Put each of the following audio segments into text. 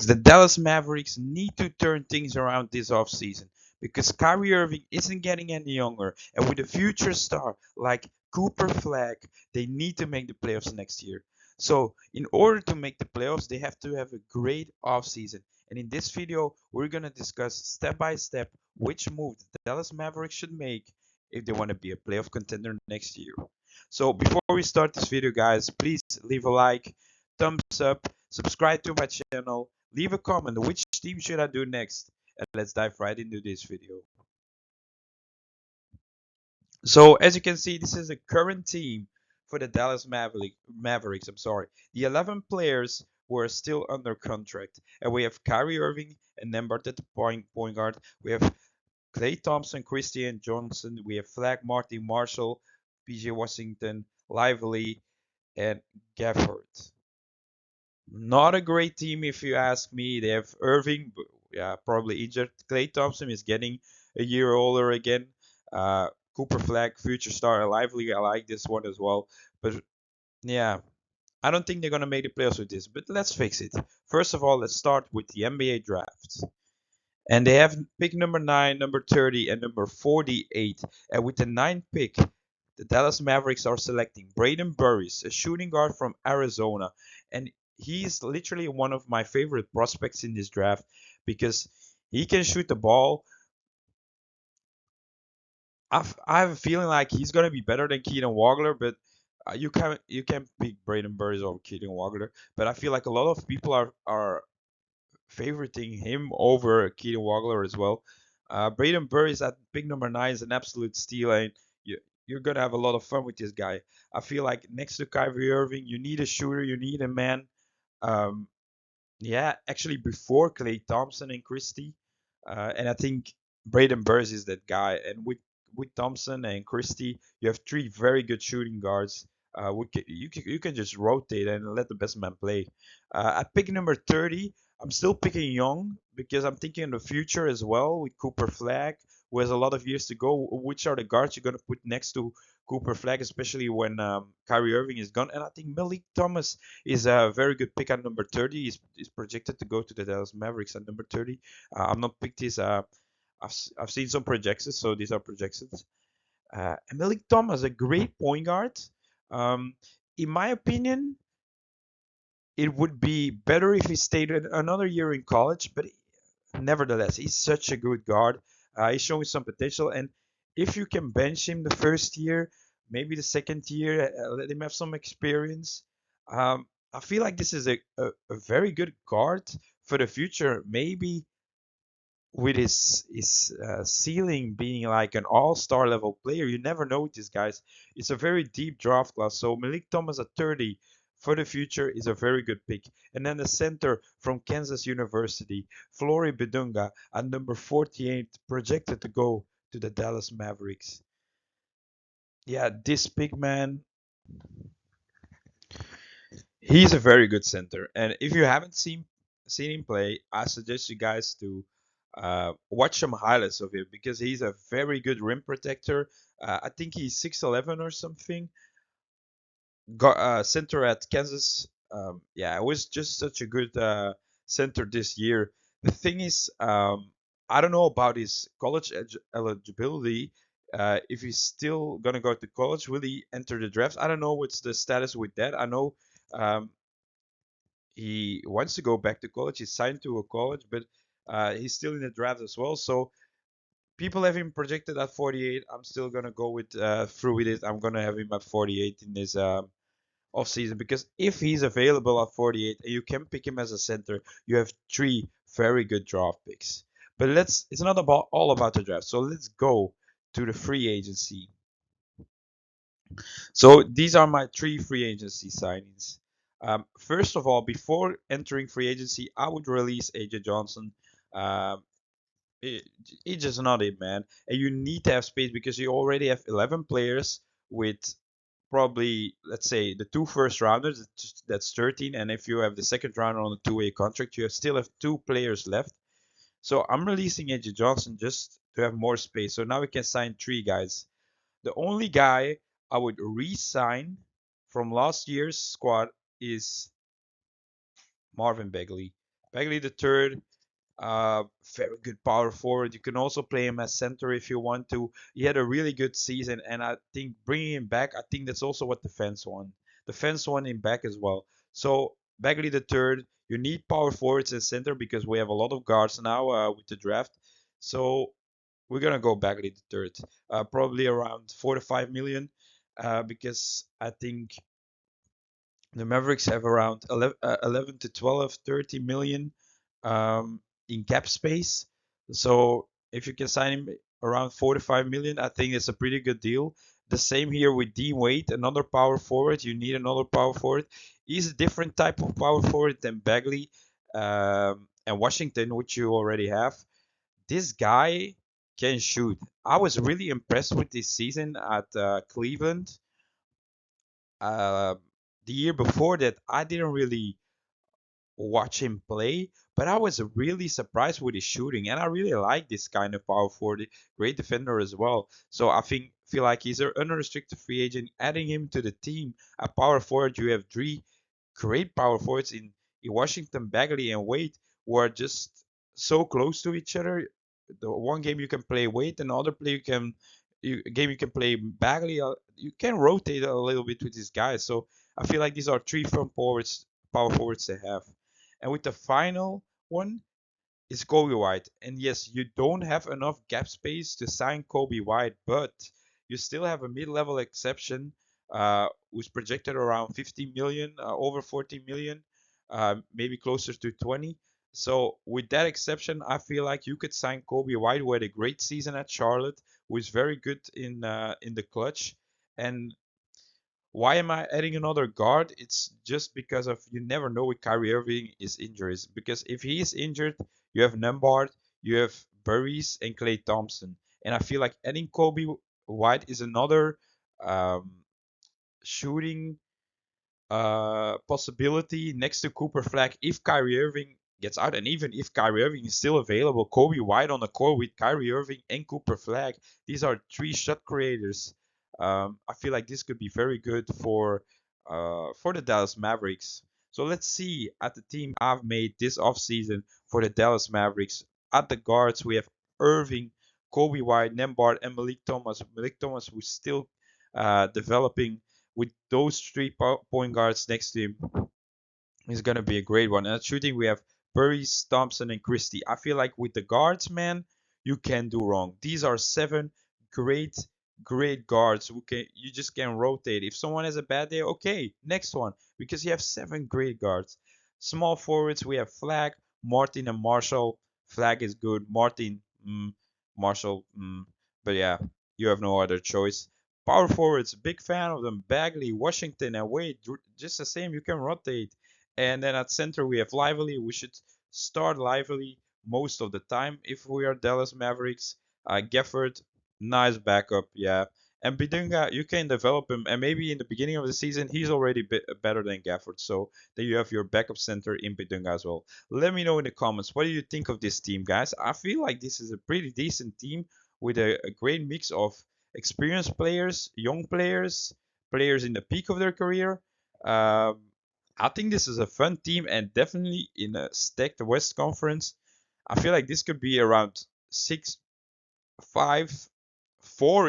The Dallas Mavericks need to turn things around this offseason because Kyrie Irving isn't getting any younger, and with a future star like Cooper Flag, they need to make the playoffs next year. So, in order to make the playoffs, they have to have a great offseason. And in this video, we're going to discuss step by step which move the Dallas Mavericks should make if they want to be a playoff contender next year. So, before we start this video, guys, please leave a like, thumbs up, subscribe to my channel, leave a comment which team should I do next, and let's dive right into this video. So as you can see, this is the current team for the Dallas Mavericks. I'm sorry, the 11 players who are still under contract, and we have Kyrie Irving and Nembhard at the point guard. We have Clay Thompson, Christian Johnson. We have Flag, Martin Marshall, PJ Washington, Lively, and Gafford. Not a great team if you ask me. They have Irving, yeah, probably injured. Clay Thompson is getting a year older again. Cooper Flag, future star, Lively. I like this one as well. But yeah, I don't think they're gonna make the playoffs with this. But let's fix it. First of all, let's start with the NBA draft. And they have pick number 9, number 30, and number 48. And with the 9th pick, the Dallas Mavericks are selecting Braden Burris, a shooting guard from Arizona. And he's literally one of my favorite prospects in this draft because he can shoot the ball. I have a feeling like he's gonna be better than Keaton Wagler, but you can't pick Braden Burris over Keaton Wagler. But I feel like a lot of people are favoriting him over Keaton Wagler as well. Braden Burris at pick number 9 is an absolute steal, and you're gonna have a lot of fun with this guy. I feel like next to Kyrie Irving, you need a shooter, you need a man. Um, yeah, actually before Clay Thompson and Christie, and I think Braden Burris is that guy. And with Thompson and Christie, you have 3 very good shooting guards. You can just rotate and let the best man play. At pick number 30, I'm still picking Young because I'm thinking in the future as well with Cooper Flag, who has a lot of years to go. Which are the guards you're gonna put next to Cooper Flag, especially when Kyrie Irving is gone? And I think Malik Thomas is a very good pick at number 30. He's projected to go to the Dallas Mavericks at number 30. I'm not picked this. I've seen some projections, so these are projections. And Malik Thomas, a great point guard. Um, in my opinion, it would be better if he stayed another year in college, but nevertheless, he's such a good guard. He's showing some potential, and if you can bench him the first year, maybe the second year, let him have some experience. I feel like this is a very good guard for the future. Maybe with his ceiling being like an all-star level player, you never know with these guys. It's a very deep draft class. So Malik Thomas at 30 for the future is a very good pick. And then the center from Kansas University, Flory Bedunga at number 48, projected to go to the Dallas Mavericks. Yeah, this big man, he's a very good center. And if you haven't seen him play, I suggest you guys to watch some highlights of him because he's a very good rim protector. I think he's 6'11 or something. Center at Kansas. Yeah, it was just such a good center this year. The thing is, I don't know about his college eligibility. If he's still gonna go to college, will he enter the draft? I don't know what's the status with that. I know um, he wants to go back to college. He's signed to a college, but he's still in the draft as well. So people have him projected at 48. I'm still gonna go with through with it. I'm gonna have him at 48 in this off season because if he's available at 48 and you can pick him as a center, you have 3 very good draft picks. But it's not about all about the draft. So let's go to the free agency. So these are my 3 free agency signings. First of all, before entering free agency, I would release AJ Johnson. Um, it, it's just not it, man. And you need to have space because you already have 11 players with probably, let's say, the 2 first rounders. That's 13. And if you have the second rounder on a 2-way contract, you still have 2 players left. So I'm releasing AJ Johnson just to have more space. So now we can sign 3 guys. The only guy I would re-sign from last year's squad is Marvin Bagley. Bagley the third, very good power forward. You can also play him as center if you want to. He had a really good season, and I think bringing him back, I think that's also what the fans want. The fans want him back as well. So Bagley the third, you need power forwards and center because we have a lot of guards now with the draft. So we're gonna go Bagley the third, probably around 4 to 5 million, because I think the Mavericks have around 11 to 12, 30 million in cap space. So if you can sign him around 4 to 5 million, I think it's a pretty good deal. The same here with Dean Wade, another power forward. You need another power forward. He's a different type of power forward than Bagley and Washington, which you already have. This guy can shoot. I was really impressed with this season at Cleveland. Uh, the year before that, I didn't really watch him play, but I was really surprised with his shooting, and I really like this kind of power forward, great defender as well. So I feel like he's an unrestricted free agent. Adding him to the team, a power forward, you have three great power forwards in Washington, Bagley and Wade, who are just so close to each other. The one game you can play Wade, and another play game you can play Bagley. You can rotate a little bit with these guys. So I feel like these are three front forwards, power forwards they have. And with the final one is Kobe White. And yes, you don't have enough cap space to sign Kobe White, but you still have a mid-level exception who's projected around 50 million, over 40 million, maybe closer to 20. So with that exception, I feel like you could sign Kobe White, who had a great season at Charlotte, who is very good in the clutch, and why am I adding another guard? It's just because of you never know with Kyrie Irving is injuries. Because if he is injured, you have Nembhard, you have Burries, and Clay Thompson. And I feel like adding Kobe White is another um, shooting possibility next to Cooper Flag if Kyrie Irving gets out, and even if Kyrie Irving is still available, Kobe White on the court with Kyrie Irving and Cooper Flag, these are three shot creators. I feel like this could be very good for the Dallas Mavericks. So let's see at the team I've made this offseason for the Dallas Mavericks. At the guards, we have Irving, Kobe White, Nembhard, and Malik Thomas. Malik Thomas, who's still developing with those three point guards next to him, is going to be a great one. And at shooting, we have Burris, Thompson, and Christie. I feel like with the guards, man, you can do wrong. These are seven great, great guards who can you just can rotate. If someone has a bad day, okay, next one, because you have seven great guards. Small forwards, we have Flag, Martin, and Marshall. Flag is good. Martin, Marshall, but yeah, you have no other choice. Power forwards, big fan of them. Bagley, Washington, and Wade, just the same. You can rotate. And then at center we have Lively. We should start Lively most of the time if we are Dallas Mavericks. Gafford, nice backup, yeah. And Bidunga, you can develop him, and maybe in the beginning of the season he's already better than Gafford. So then you have your backup center in Bidunga as well. Let me know in the comments what do you think of this team, guys. I feel like this is a pretty decent team with a great mix of experienced players, young players, players in the peak of their career. Um, I think this is a fun team, and definitely in a stacked West Conference, I feel like this could be around 6-5-4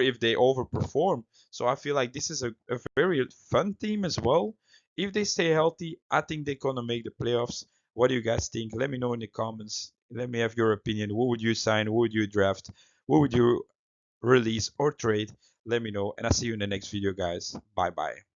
if they overperform. So I feel like this is a very fun team as well. If they stay healthy, I think they're gonna make the playoffs. What do you guys think? Let me know in the comments. Let me have your opinion. Who would you sign? Who would you draft? Who would you release or trade? Let me know, and I'll see you in the next video, guys. Bye bye.